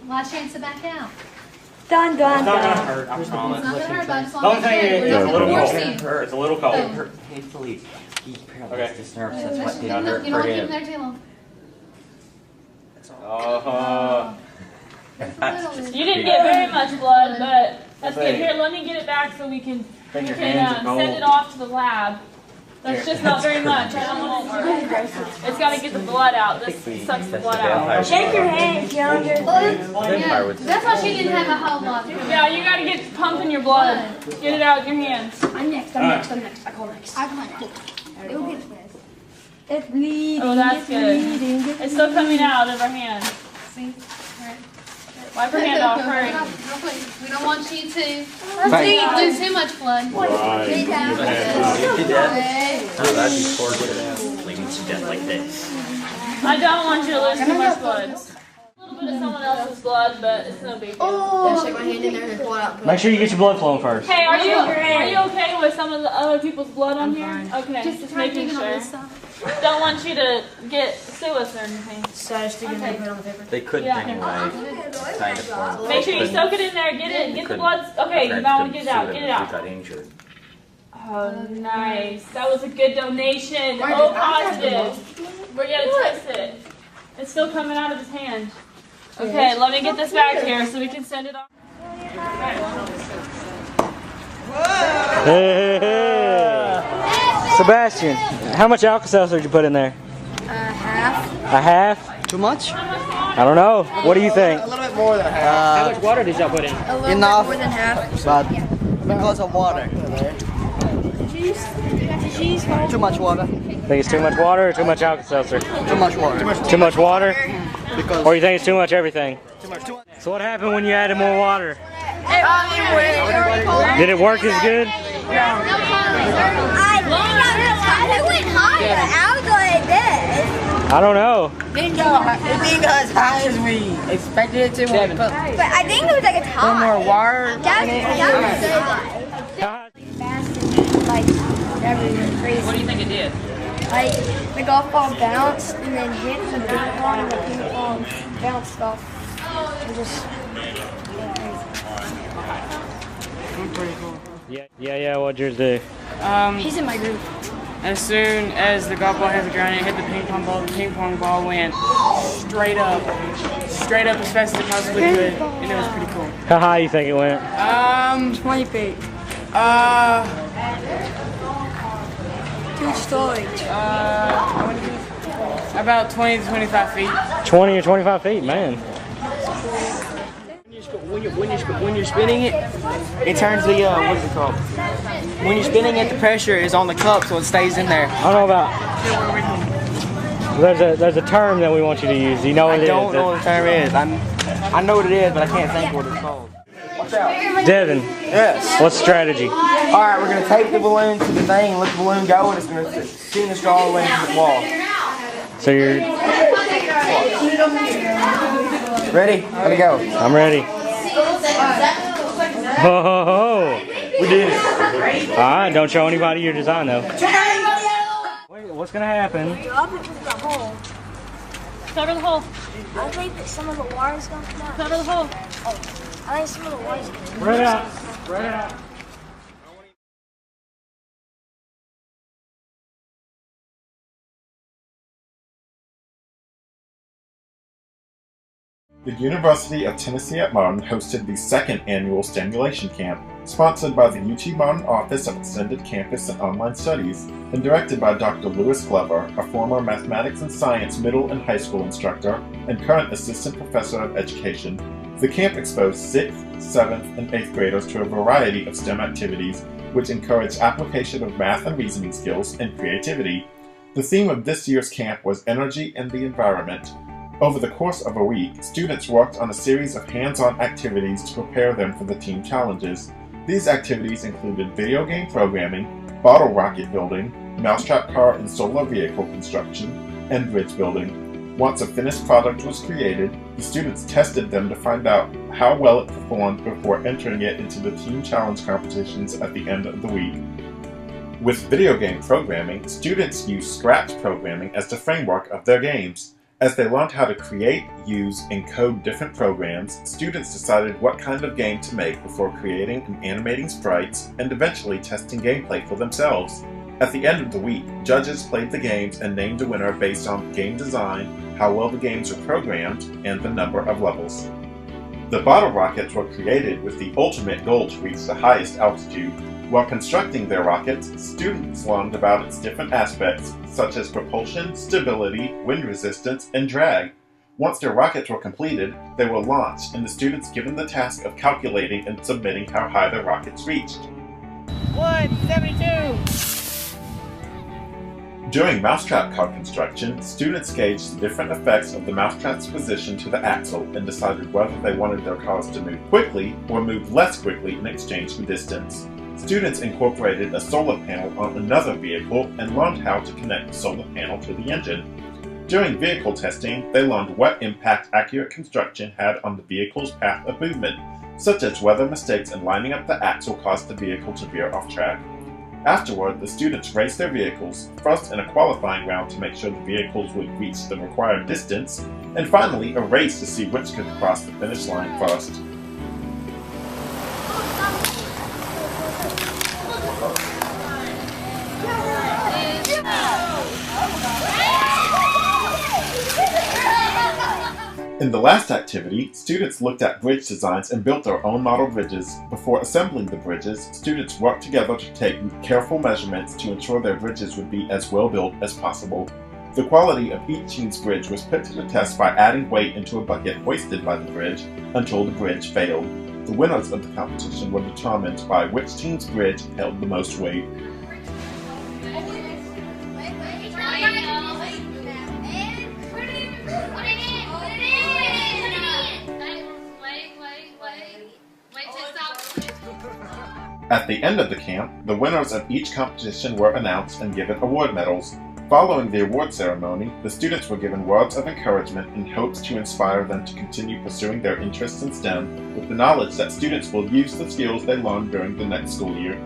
Last chance to back out. Dun dun It's not gonna dun. hurt, I promise. It's not gonna hurt, but I just The want only to thing make is, sure. it's a little We're cold. not gonna force you. It's a little cold. Hey, Philippe, he's paralyzed Okay. his nerves. You That's what don't did want hurt to for keep him him. there too long. You didn't get very much blood, but that's good. Here, let me get it back so we can Think your hands are send it cold. off to the lab. That's just not very much. I don't want it. It's got to get the blood out. This sucks the blood out. Shake your hands, younger. Yeah, that's why she didn't have a whole lot. Yeah, you got to get pumping your blood. Get it out in your hands. I'm next. I call next. It'll get it's bleeding. Oh, that's it's good. bleeding, It's still coming out of her hand. See? Wipe her hand off. Hurry. We don't want you to lose too much blood. Right. Oh, that'd be torture. Bleeding to death like this. I don't want you to lose too much blood. A little bit of someone else's blood, but it's no big deal. Shake my hand in there and pull it out. Make sure you get your blood flowing first. Hey, are you okay with some of the other people's blood on here? Okay, just making sure. Don't want you to sue us or anything. So I just stick it and put it on the paper. They couldn't anyway. Kind of. Make sure you soak it in there. Get the blood. Okay, you might want to get it out. Get it out. Got injured. Oh, nice. That was a good donation. Oh, positive. We're gonna test it. It's still coming out of his hand. Okay, let me get this back here so we can send it off. Hey. Sebastian, how much Alka-Seltzer did you put in there? Half. A half? Too much? I don't know. What do you think? A little bit more than half. How much water did y'all put in? A little Enough. bit more than half. But because of water. Too much water. Think it's too much water or too much Alka-Seltzer? Too much water. Too much water? Because Or you think it's too much everything? too much. So what happened when you added more water? Did it work as good? I went higher. I was like this. I don't know. Didn't go as high as we expected it to. But I think it was like a top. more water. That was fast and like everything crazy. What do you think it did? Like the golf ball bounced and then hit the ping pong and the ping pong bounced off. And just Yeah, what'd yours do? he's in my group. As soon as the golf ball hit the ground and hit the ping pong ball went straight up as fast as it possibly could, and it was pretty cool. How high you think it went? 20 feet. Two stories. About 20 to 25 feet. 20 or 25 feet, man. When you're spinning it, it turns the what is it called? When you're spinning it, the pressure is on the cup, so it stays in there. I don't know about. There's a term that we want you to use. Do you know what it is? I don't know what the term is. I know what it is, but I can't think what it's called. Watch out. Devin, Yes. what's the strategy? All right, we're gonna tape the balloon to the thing and let the balloon go, and it's gonna send the straw all the way into the wall. So you're. Ready? Let me go. I'm ready. Ho ho ho! We did it. Alright, don't show anybody your design though. Wait, what's gonna happen? Drop it with the hole. Cover the hole. I think that some of the water's gonna come out. Cover the hole. I think some of the water's gonna come out. Spread it out. Spread it out. The University of Tennessee at Martin hosted the second annual STEMulation Camp, sponsored by the UT Martin Office of Extended Campus and Online Studies, and directed by Dr. Lewis Glover, a former mathematics and science middle and high school instructor and current assistant professor of education. The camp exposed 6th, 7th, and 8th graders to a variety of STEM activities which encourage application of math and reasoning skills and creativity. The theme of this year's camp was energy and the environment. Over the course of a week, students worked on a series of hands-on activities to prepare them for the team challenges. These activities included video game programming, bottle rocket building, mousetrap car and solar vehicle construction, and bridge building. Once a finished product was created, the students tested them to find out how well it performed before entering it into the team challenge competitions at the end of the week. With video game programming, students used Scratch programming as the framework of their games. As they learned how to create, use, and code different programs, students decided what kind of game to make before creating and animating sprites and eventually testing gameplay for themselves. At the end of the week, judges played the games and named a winner based on game design, how well the games were programmed, and the number of levels. The bottle rockets were created with the ultimate goal to reach the highest altitude. While constructing their rockets, students learned about its different aspects, such as propulsion, stability, wind resistance, and drag. Once their rockets were completed, they were launched, and the students given the task of calculating and submitting how high their rockets reached. 172! During mousetrap car construction, students gauged the different effects of the mousetrap's position to the axle and decided whether they wanted their cars to move quickly or move less quickly in exchange for distance. Students incorporated a solar panel on another vehicle and learned how to connect the solar panel to the engine. During vehicle testing, they learned what impact accurate construction had on the vehicle's path of movement, such as whether mistakes in lining up the axle caused the vehicle to veer off track. Afterward, the students raced their vehicles, first in a qualifying round to make sure the vehicles would reach the required distance, and finally a race to see which could cross the finish line first. In the last activity, students looked at bridge designs and built their own model bridges. Before assembling the bridges, students worked together to take careful measurements to ensure their bridges would be as well built as possible. The quality of each team's bridge was put to the test by adding weight into a bucket hoisted by the bridge until the bridge failed. The winners of the competition were determined by which team's bridge held the most weight. At the end of the camp, the winners of each competition were announced and given award medals. Following the award ceremony, the students were given words of encouragement in hopes to inspire them to continue pursuing their interests in STEM with the knowledge that students will use the skills they learned during the next school year